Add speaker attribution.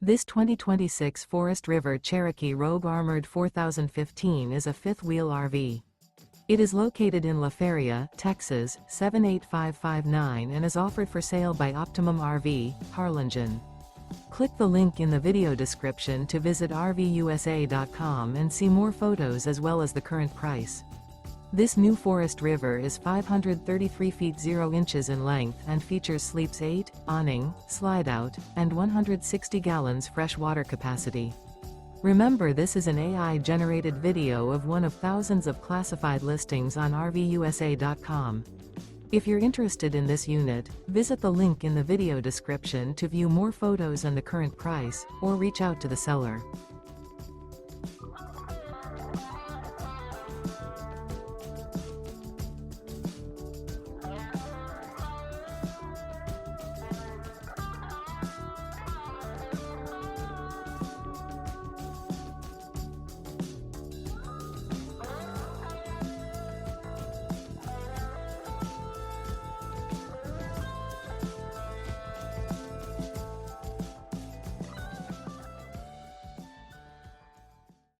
Speaker 1: This 2026 Forest River Cherokee Rogue Armored 4015 is a fifth-wheel RV. It is located in Feria, Texas, 78559 and is offered for sale by Optimum RV, Harlingen. Click the link in the video description to visit RVUSA.com and see more photos as well as the current price. This new Forest River is 533 feet 0 inches in length and features sleeps 8, awning, Slideout, and 160 gallons fresh water capacity. Remember, this is an AI-generated video of one of thousands of classified listings on RVUSA.com. If you're interested in this unit, visit the link in the video description to view more photos and the current price, or reach out to the seller.